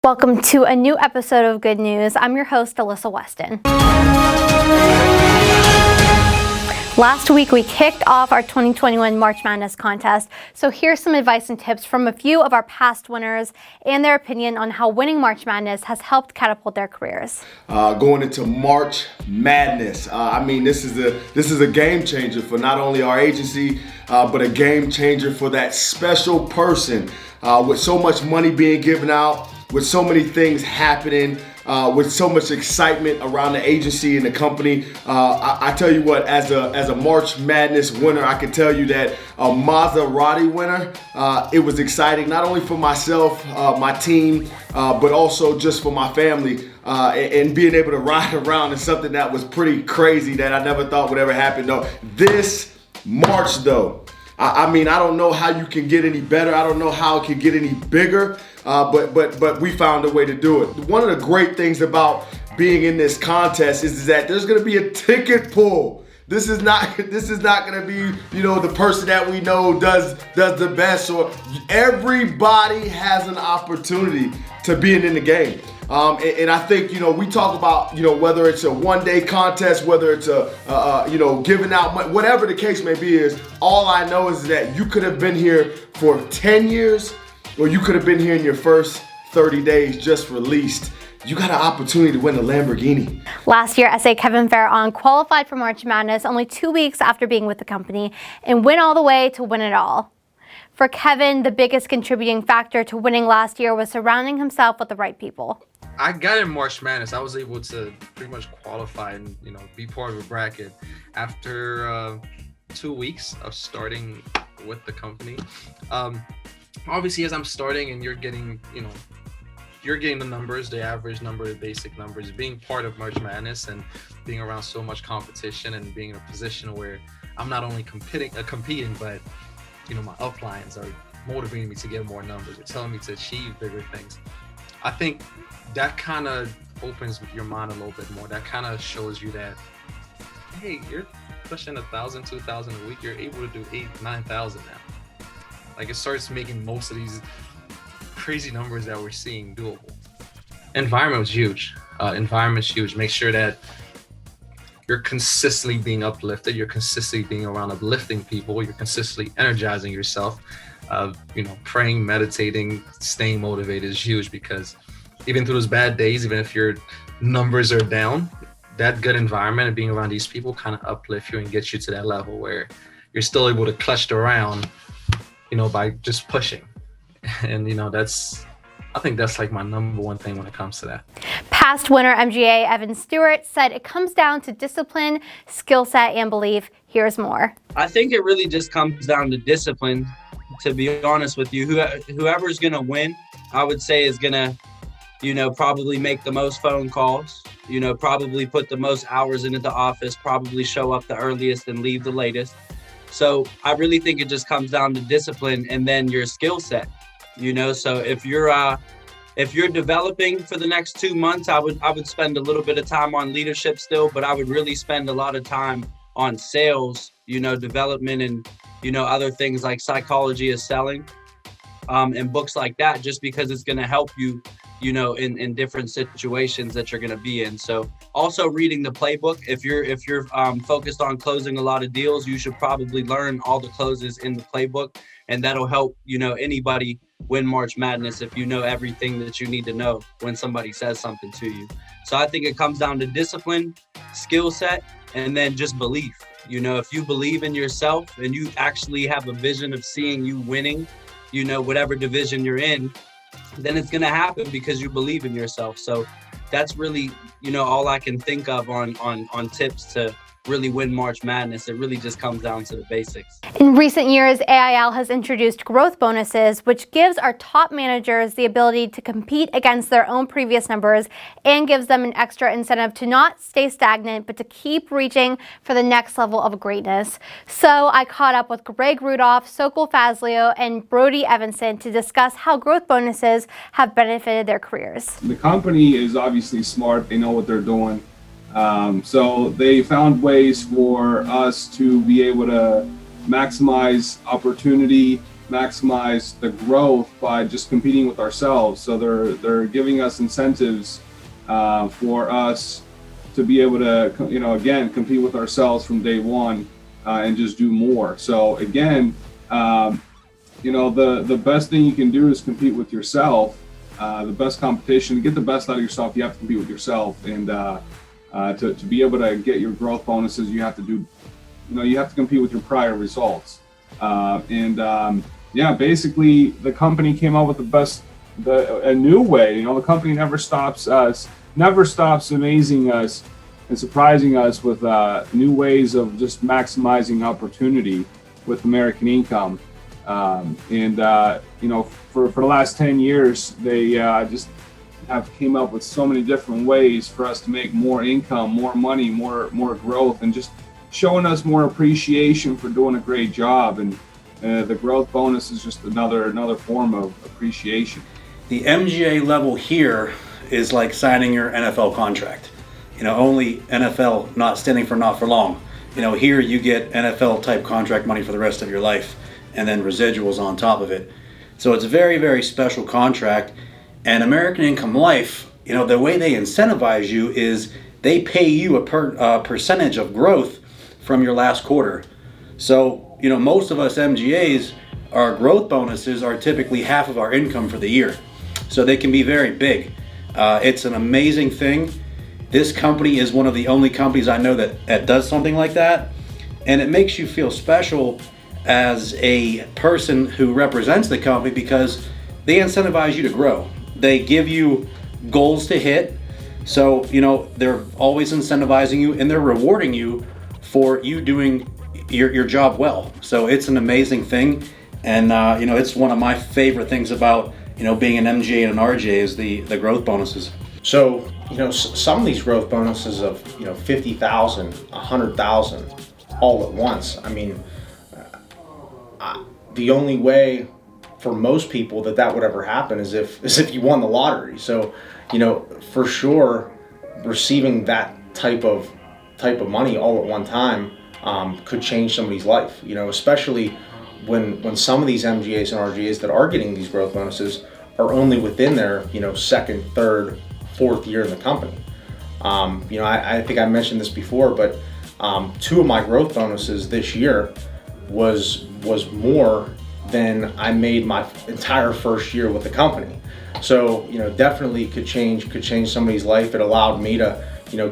Welcome to a new episode of Good News. I'm your host, Alyssa Weston. Last week, we kicked off our 2021 March Madness contest. So here's some advice and tips from a few of our past winners and their opinion on how winning March Madness has helped catapult their careers. Going into March Madness, this is a game changer for not only our agency, but a game changer for that special person. With so much money being given out, with so many things happening, with so much excitement around the agency and the company, I tell you what, as a March Madness winner, I can tell you that a Maserati winner, it was exciting not only for myself, my team, but also just for my family. And being able to ride around is something that was pretty crazy that I never thought would ever happen. Though this March, though, I don't know how you can get any better. I don't know how it can get any bigger, but we found a way to do it. One of the great things about being in this contest is that there's going to be a ticket pool. This is not going to be, the person that we know does the best. Or everybody has an opportunity to be in the game. And I think, we talk about, whether it's a one-day contest, whether it's giving out money, whatever the case may be is, all I know is that you could have been here for 10 years or you could have been here in your first 30 days just released. You got an opportunity to win a Lamborghini. Last year, SA Kevin Farron qualified for March Madness only 2 weeks after being with the company and went all the way to win it all. For Kevin, the biggest contributing factor to winning last year was surrounding himself with the right people. I got in March Madness. I was able to pretty much qualify and be part of a bracket after 2 weeks of starting with the company. Obviously, as I'm starting and you're getting the numbers, the average number, the basic numbers, being part of March Madness and being around so much competition and being in a position where I'm not only competing, but my uplines are motivating me to get more numbers. They're telling me to achieve bigger things. I think that kind of opens your mind a little bit more. That kind of shows you that, hey, you're pushing 1,000, 2,000 a week. You're able to do 8,000, 9,000 now. Like, it starts making most of these crazy numbers that we're seeing doable. Environment was huge. Environment's huge. Make sure that you're consistently being uplifted. You're consistently being around uplifting people. You're consistently energizing yourself. Praying, meditating, staying motivated is huge, because even through those bad days, even if your numbers are down, that good environment and being around these people kind of uplift you and gets you to that level where you're still able to clutch around, by just pushing. And, I think that's like my number one thing when it comes to that. Past winner MGA Evan Stewart said it comes down to discipline, skill set, and belief. Here's more. I think it really just comes down to discipline, to be honest with you. Whoever's going to win, I would say, is going to, probably make the most phone calls, probably put the most hours into the office, probably show up the earliest and leave the latest. So I really think it just comes down to discipline and then your skill set. So if you're developing for the next 2 months, I would spend a little bit of time on leadership still, but I would really spend a lot of time on sales, development and, other things like psychology of selling, and books like that, just because it's going to help you, in different situations that you're going to be in. So also reading the playbook. If you're focused on closing a lot of deals, you should probably learn all the closes in the playbook, and that'll help, anybody win March Madness if you know everything that you need to know when somebody says something to you. So I think it comes down to discipline, skill set, and then just belief. If you believe in yourself and you actually have a vision of seeing you winning, whatever division you're in, then it's going to happen because you believe in yourself. So that's really, all I can think of on tips to really win March Madness. It really just comes down to the basics. In recent years, AIL has introduced growth bonuses, which gives our top managers the ability to compete against their own previous numbers and gives them an extra incentive to not stay stagnant, but to keep reaching for the next level of greatness. So I caught up with Greg Rudolph, Sokol Fazlio, and Brody Evanson to discuss how growth bonuses have benefited their careers. The company is obviously smart. They know what they're doing. So they found ways for us to be able to maximize opportunity maximize the growth by just competing with ourselves. So they're giving us incentives for us to be able to, again, compete with ourselves from day one and just do more. So again, the best thing you can do is compete with yourself. The best competition, to get the best out of yourself, you have to compete with yourself. And to be able to get your growth bonuses, you have to do, you have to compete with your prior results. Basically the company came out with a new way. The company never stops amazing us and surprising us with new ways of just maximizing opportunity with American Income. For the last 10 years, they just have came up with so many different ways for us to make more income, more money, more growth, and just showing us more appreciation for doing a great job. And the growth bonus is just another form of appreciation. The MGA level here is like signing your NFL contract. Only NFL, not standing for not for long. Here you get NFL type contract money for the rest of your life, and then residuals on top of it. So it's a very, very special contract. And American Income Life, the way they incentivize you is they pay you a percentage of growth from your last quarter. So, most of us MGAs, our growth bonuses are typically half of our income for the year. So they can be very big. It's an amazing thing. This company is one of the only companies I know that does something like that. And it makes you feel special as a person who represents the company because they incentivize you to grow. They give you goals to hit. So, they're always incentivizing you and they're rewarding you for you doing your job well. So it's an amazing thing. And, it's one of my favorite things about, being an MGA and an RJ is the growth bonuses. So, some of these growth bonuses of, 50,000, 100,000 all at once. I mean, the only way for most people that would ever happen is if you won the lottery. So, for sure, receiving that type of money all at one time could change somebody's life. Especially when some of these MGAs and RGAs that are getting these growth bonuses are only within their second, third, fourth year in the company. I think I mentioned this before, but 2 of my growth bonuses this year was more than I made my entire first year with the company. So, definitely could change somebody's life. It allowed me to,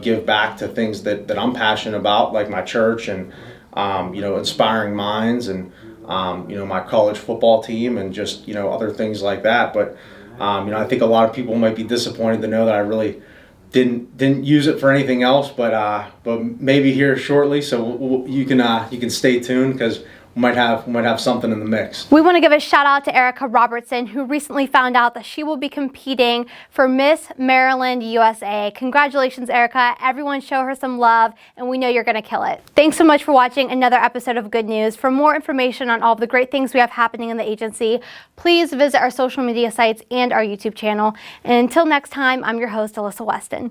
give back to things that I'm passionate about, like my church and, inspiring minds and, my college football team and just, other things like that. But, I think a lot of people might be disappointed to know that I really didn't use it for anything else, but maybe here shortly. So you can stay tuned because we might have something in the mix. We want to give a shout out to Erica Robertson, who recently found out that she will be competing for Miss Maryland USA. Congratulations, Erica. Everyone show her some love, and we know you're going to kill it. Thanks so much for watching another episode of Good News. For more information on all of the great things we have happening in the agency, please visit our social media sites and our YouTube channel. And until next time, I'm your host, Alyssa Weston.